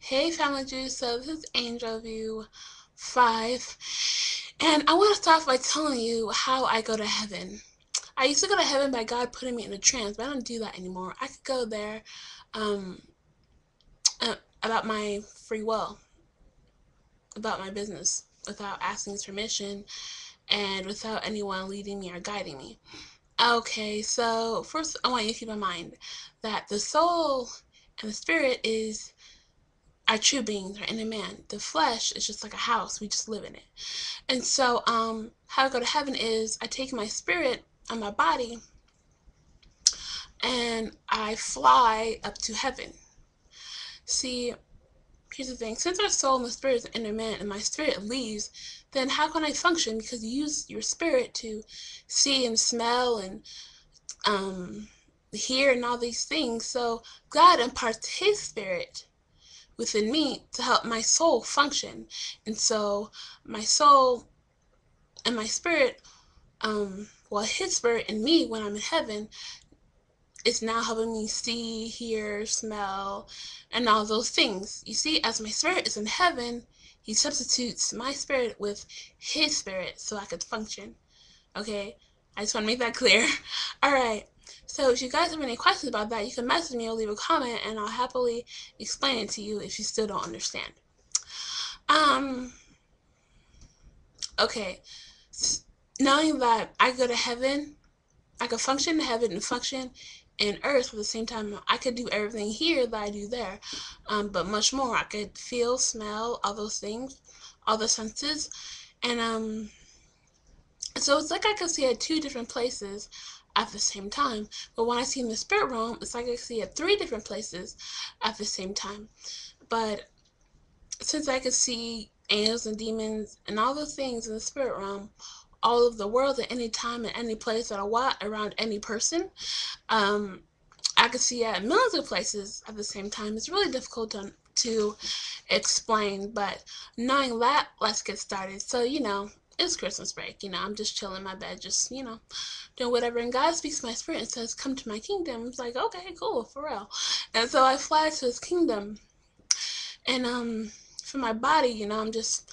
Hey Family Juice, so this is Angel View 5, and I want to start by telling you how I go to heaven. I used to go to heaven by God putting me in a trance, but I don't do that anymore. I could go there um, about my free will, about my business, without asking his permission and without anyone leading me or guiding me. Okay, so first I want you to keep in mind that the soul and the spirit is our true beings are in a man. The flesh is just like a house. We just live in it. And so, how I go to heaven is I take my spirit and my body and I fly up to heaven. See, here's the thing. Since our soul and the spirit is in a man and my spirit leaves, then how can I function? Because you use your spirit to see and smell and um, hear and all these things. So God imparts his spirit within me to help my soul function. And so my soul and my spirit, well, his spirit in me when I'm in heaven is now helping me see, hear, smell, and all those things. You see, as my spirit is in heaven, he substitutes my spirit with his spirit so I could function. Okay? I just want to make that clear. Alright. So if you guys have any questions about that, you can message me or leave a comment and I'll happily explain it to you if you still don't understand. Um, okay. Knowing that I go to heaven, I could function in heaven and function in earth at the same time. I could do everything here that I do there, but much more. I could feel, smell, all those things, all the senses, and so it's like I could see at two different places at the same time. But when I see in the spirit realm, it's like I see at three different places at the same time. But since I could see angels and demons and all those things in the spirit realm, all of the world at any time and any place that I want around any person, um, I could see at millions of places at the same time. It's really difficult to explain, but knowing that, let's get started. So, it's Christmas break. I'm just chilling in my bed, just, doing whatever. And God speaks to my spirit and says, come to my kingdom. It's like, okay, cool, for real. And so I fly to his kingdom. And for my body, I'm just,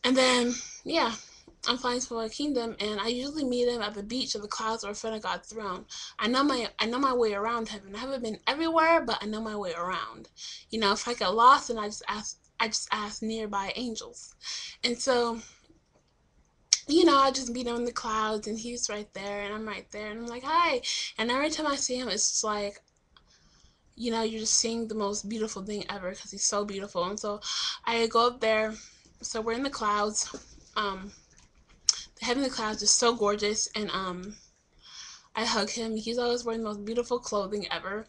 and then, yeah, I'm flying to my kingdom, and I usually meet him at the beach, or the clouds, or in front of God's throne. I know my way around heaven. I haven't been everywhere, but I know my way around. If I get lost, and I just ask nearby angels, and so I just meet him in the clouds, and he's right there, and I'm right there, and I'm like, hi. And every time I see him, it's just like, you're just seeing the most beautiful thing ever because he's so beautiful. And so I go up there. So we're in the clouds. The heavenly clouds is so gorgeous, and I hug him. He's always wearing the most beautiful clothing ever.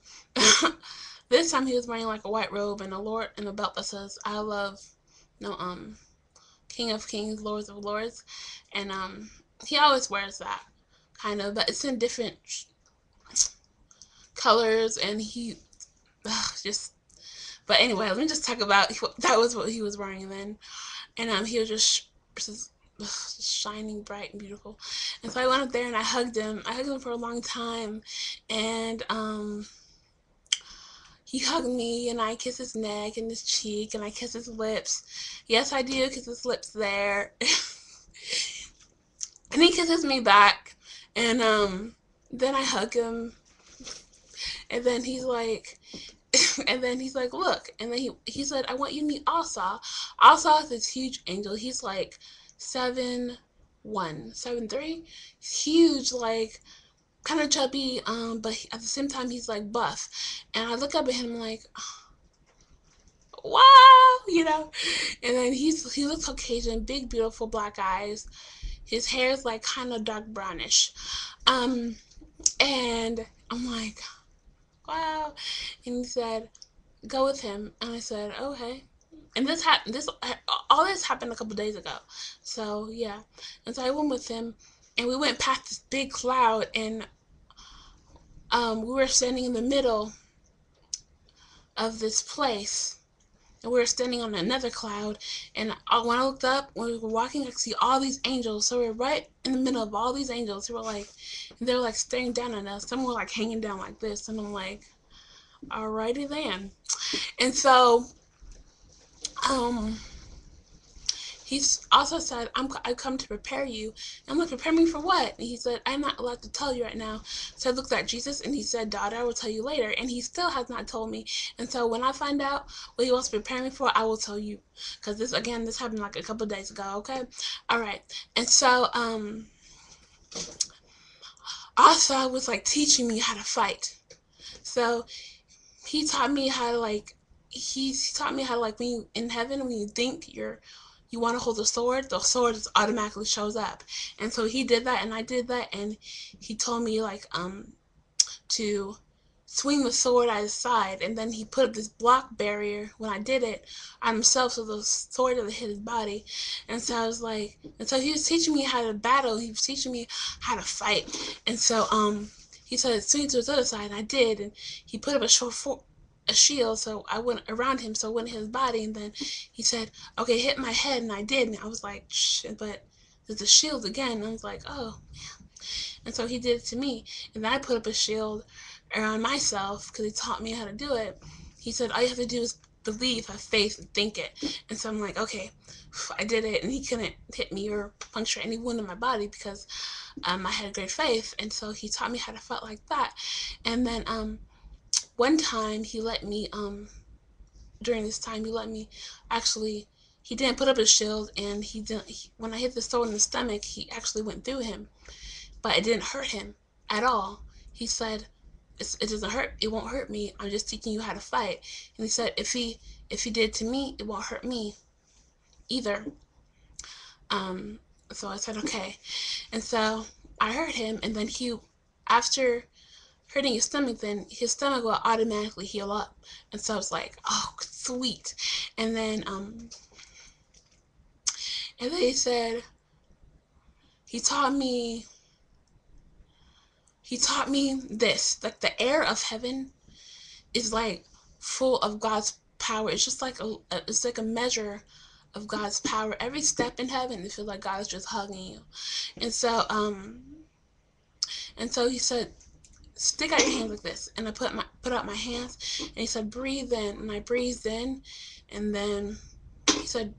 This time he was wearing like a white robe and a belt that says "I love," no, King of Kings, Lords of Lords, and he always wears that kind of, but it's in different colors, and he just. But anyway, let me just talk about that was what he was wearing then, and he was just shining bright and beautiful. And so I went up there and I hugged him. I hugged him for a long time, and he hugged me, and I kissed his neck and his cheek, and I kissed his lips. Yes, I do kiss his lips there. And he kisses me back, and then I hug him, and then he's like, look, and then he said, I want you to meet Aasaw. Aasaw is this huge angel. He's like 7'1", 7'3". He's huge, like kind of chubby, but at the same time he's like buff. And I look up at him like, wow. And then he looks Caucasian, big, beautiful black eyes. His hair is like kind of dark brownish. Um, and I'm like, wow. And he said, go with him. And I said, okay. And all this happened a couple days ago. So yeah. And so I went with him, and we went past this big cloud, and we were standing in the middle of this place, and we were standing on another cloud. And when I looked up, when we were walking, I could see all these angels. So we were right in the middle of all these angels. They were like staring down at us. Some were like hanging down like this, and I'm like, alrighty then. And so um, he's also said, I come to prepare you. And I'm like, prepare me for what? And he said, I'm not allowed to tell you right now. So I looked at Jesus and he said, daughter, I will tell you later. And he still has not told me. And so when I find out what he wants to prepare me for, I will tell you. Because this happened like a couple of days ago, okay? All right. And so, Aasaw was like teaching me how to fight. So he taught me how to like he taught me how to like when you in heaven when you think you want to hold the sword just automatically shows up. And so he did that and I did that and he told me like to swing the sword at his side, and then he put up this block barrier when I did it on himself so the sword doesn't hit his body. And so I was like, and so he was teaching me how to battle, he was teaching me how to fight. And so he said swing to his other side, and I did, and he put up a shield so I went around him so it wouldn't hit his body. And then he said, okay, hit my head, and I did, and I was like, shh, but there's a shield again. And I was like, oh. And so he did it to me. And then I put up a shield around myself because he taught me how to do it. He said, all you have to do is believe, have faith, and think it. And so I'm like, okay, I did it. And he couldn't hit me or puncture any wound in my body because I had great faith. And so he taught me how to fight like that. And then one time he let me, during this time, he let me actually, he didn't put up his shield, and when I hit the sword in the stomach, he actually went through him, but it didn't hurt him at all. He said, it doesn't hurt, it won't hurt me, I'm just teaching you how to fight. And he said, if he did to me, it won't hurt me either. um so I said, okay. And so I hurt him, and then after hurting his stomach, then his stomach will automatically heal up. And so I was like, oh sweet. And then he said, he taught me this, like the air of heaven is like full of God's power. It's just like it's like a measure of God's power. Every step in heaven, it feels like God is just hugging you. And so he said, stick out your hands like this. And I put out my hands, and he said, breathe in. And I breathed in, and then he said,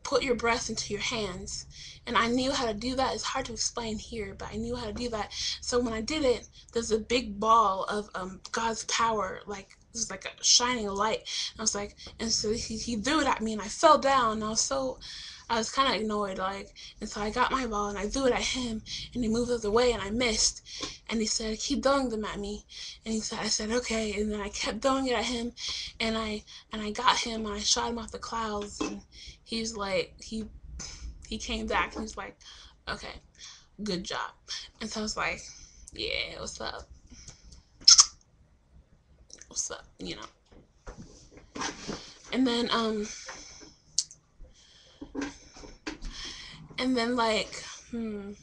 put your breath into your hands. And I knew how to do that. It's hard to explain here, but I knew how to do that. So when I did it, there's a big ball of God's power, like it was like a shining light. And I was like, and so he threw it at me, and I fell down. And I was kind of annoyed, like, and so I got my ball and I threw it at him, and he moved out of the way, and I missed. And he said, keep throwing them at me. And I said, okay. And then I kept throwing it at him, and I got him, and I shot him off the clouds. And he was like, he came back, and he was like, okay, good job. And so I was like, yeah, what's up? What's up? You know. And then like, and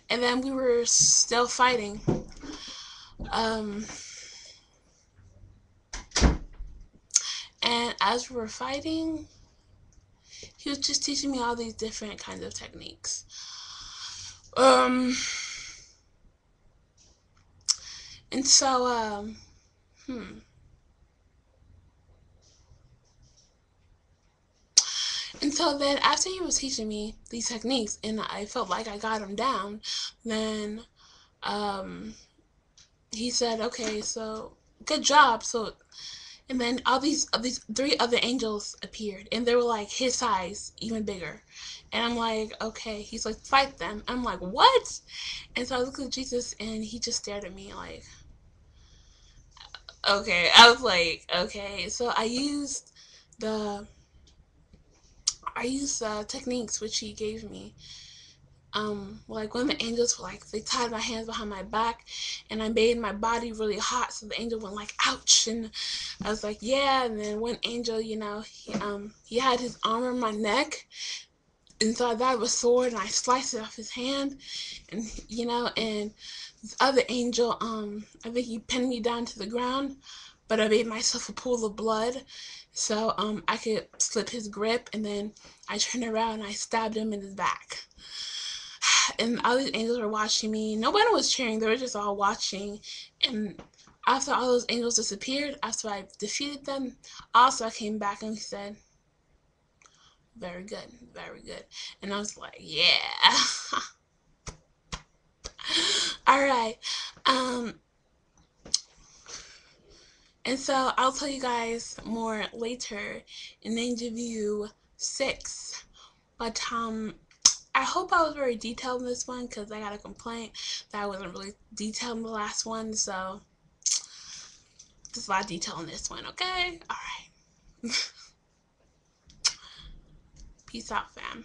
then we were still fighting. And as we were fighting, he was just teaching me all these different kinds of techniques. And so, And so then after he was teaching me these techniques and I felt like I got him down, then he said, okay, so good job. So, and then all these three other angels appeared, and they were like his size, even bigger. And I'm like, okay. He's like, fight them. I'm like, what? And so I looked at Jesus, and he just stared at me like, okay. I was like, okay. So the I used techniques which he gave me. Like when the angels were like, they tied my hands behind my back, and I made my body really hot, so the angel went like, ouch. And I was like, yeah. And then one angel, he had his arm around my neck, and so I got a sword and I sliced it off his hand. And and this other angel, I think he pinned me down to the ground, but I made myself a pool of blood, so I could slip his grip. And then I turned around and I stabbed him in his back. and all these angels were watching me. Nobody was cheering, they were just all watching. And after all those angels disappeared, after I defeated them, also I came back and he said, very good, very good. And I was like, yeah. All right. And so I'll tell you guys more later in interview 6. But I hope I was very detailed in this one because I got a complaint that I wasn't really detailed in the last one. So there's a lot of detail in this one, okay? All right. Peace out, fam.